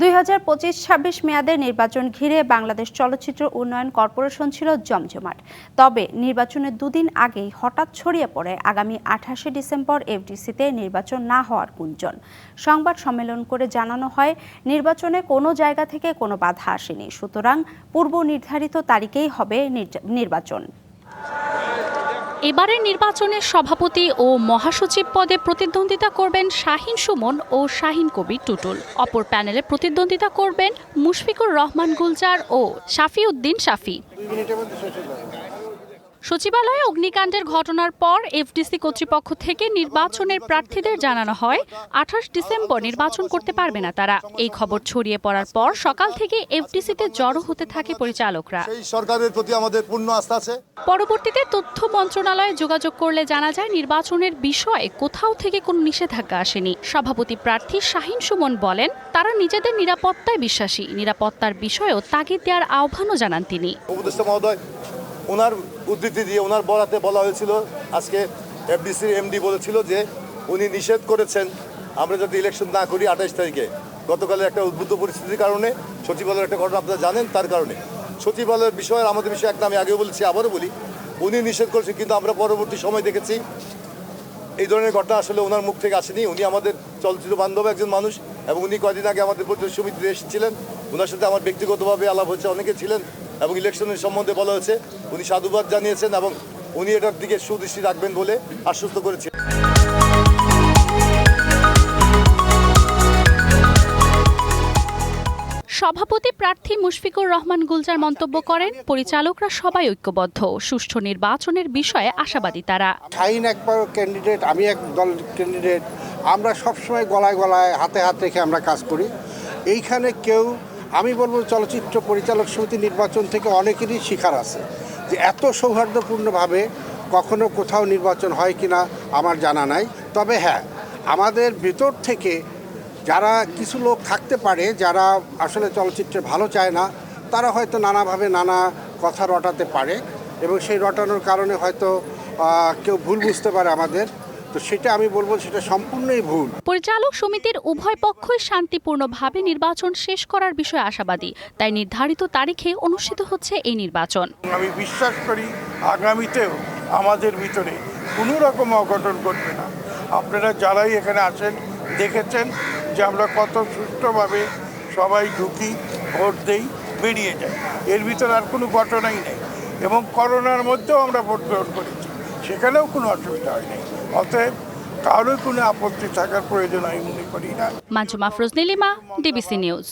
2025-26 মেয়াদের নির্বাচন ঘিরে বাংলাদেশ চলচ্চিত্র উন্নয়ন কর্পোরেশন ছিল জমজমাট। তবে নির্বাচনের দুদিন আগেই হঠাৎ ছড়িয়ে পড়ে আগামী 28 ডিসেম্বর এফডিসিতে নির্বাচন না হওয়ার গুঞ্জন। সংবাদ সম্মেলন করে জানানো হয়, নির্বাচনে কোনো জায়গা থেকে কোনো বাধা আসেনি, সুতরাং পূর্ব নির্ধারিত তারিখেই হবে নির্বাচন। এবারের নির্বাচনের সভাপতি ও মহাসচিব পদে প্রতিদ্বন্দ্বিতা করবেন শাহীন সুমন ও শাহীন কবির টুটুল। অপর প্যানেলে প্রতিদ্বন্দ্বিতা করবেন মুশফিকুর রহমান গুলজার ও শাফি উদ্দিন শাফি। সচিবালয়ে অগ্নিকাণ্ডের ঘটনার পর এফডিসি কর্তৃপক্ষ থেকে নির্বাচনের প্রার্থীদের জানানো হয় 28 ডিসেম্বর নির্বাচন করতে পারবে না তারা। এই খবর ছড়িয়ে পড়ার পর সকাল থেকে এফডিসিতে জড়ো হতে থাকে পরিচালকরা। সরকারের প্রতি আমাদের পূর্ণ আস্থা আছে। পরবর্তীতে তথ্য মন্ত্রণালয়ে যোগাযোগ করলে জানা যায়, নির্বাচনের বিষয়ে কোথাও থেকে কোনো নিষেধাজ্ঞা আসেনি। সভাপতি প্রার্থী শাহীন সুমন বলেন, তারা নিজেদের নিরাপত্তায় বিশ্বাসী। নিরাপত্তার বিষয়েও তাগিদ দেওয়ার আহ্বানও জানান তিনি। উপদেষ্টা মহোদয়, ওনার উদ্ধৃতি দিয়ে ওনার বরাতে বলা হয়েছিল, আজকে এফডিসির এমডি বলেছিল যে উনি নিষেধ করেছেন আমরা যাতে ইলেকশন না করি 28 তারিখে। গতকালের একটা উদ্বুদ্ধ পরিস্থিতির কারণে, সচিবালয়ের একটা ঘটনা আপনারা জানেন, তার কারণে সচিবালয়ের বিষয়ে আমাদের বিষয়ে একটা আমি আগেও বলেছি, আবারও বলি, উনি নিষেধ করেছেন। কিন্তু আমরা পরবর্তী সময় দেখেছি এই ধরনের ঘটনা আসলে ওনার মুখ থেকে আসেনি। উনি আমাদের চলচ্চিত্র বান্ধব একজন মানুষ এবং উনি কয়দিন আগে আমাদের প্রতিনিধি সমিতিতে এসেছিলেন। ওনার সাথে আমার ব্যক্তিগতভাবে আলাপ হচ্ছে, অনেকে ছিলেন এবং ইলেকশনের সম্বন্ধে বলা হয়েছে। উনি সাধুবাদ জানিয়েছেন এবং উনি এটার দিকে সুদৃষ্টি রাখবেন বলে আশ্বস্ত করেছেন। সভাপতি প্রার্থী মুশফিকুর রহমান গুলজার মন্তব্য করেন, পরিচালকরা সবাই ঐক্যবদ্ধ। সুষ্ঠু নির্বাচনের বিষয়ে আশাবাদী তারা। শাহীন একবার ক্যান্ডিডেট, আমি এক দল ক্যান্ডিডেট। আমরা সবসময় গলায় গলায় হাতে হাত রেখে আমরা কাজ করি। এইখানে কেউ, আমি বলবো চলচ্চিত্র পরিচালক সমিতি নির্বাচন থেকে অনেকেরই শিখার আছে যে এত সৌহার্দ্যপূর্ণভাবে কখনো কোথাও নির্বাচন হয় কিনা আমার জানা নাই। তবে হ্যাঁ, আমাদের ভেতর থেকে যারা কিছু লোক থাকতে পারে যারা আসলে চলচ্চিত্রে ভালো চায় না, তারা হয়তো নানাভাবে নানা কথা রটাতে পারে এবং সেই রটানোর কারণে হয়তো কেউ ভুল বুঝতে পারে আমাদের। তো সেটা আমি বলবো সেটা সম্পূর্ণই ভুল। পরিচালক সমিতির উভয় পক্ষই শান্তিপূর্ণভাবে নির্বাচন শেষ করার বিষয়ে আশাবাদী। তাই নির্ধারিত তারিখে অনুষ্ঠিত হচ্ছে এই নির্বাচন। আমি বিশ্বাস করি আগামীতেও আমাদের ভিতরে কোনো রকম অঘটন ঘটবে না। আপনারা যারাই এখানে আসেন দেখেছেন যে আমরা কত সুষ্ঠুভাবে সবাই ঢুকি, ভোট দেই, বেরিয়ে যাই। এর ভিতরে আর কোনো ঘটনাই নেই এবং করোনার মধ্যেও আমরা ভোট গ্রহণ করেছি, সেখানেও কোনো অসুবিধা হয়নি। অতএব কারোর কোনো আপত্তি থাকার প্রয়োজন আমি মনে করি না। মাজুমা আফরোজ নীলিমা, ডিবিসি নিউজ।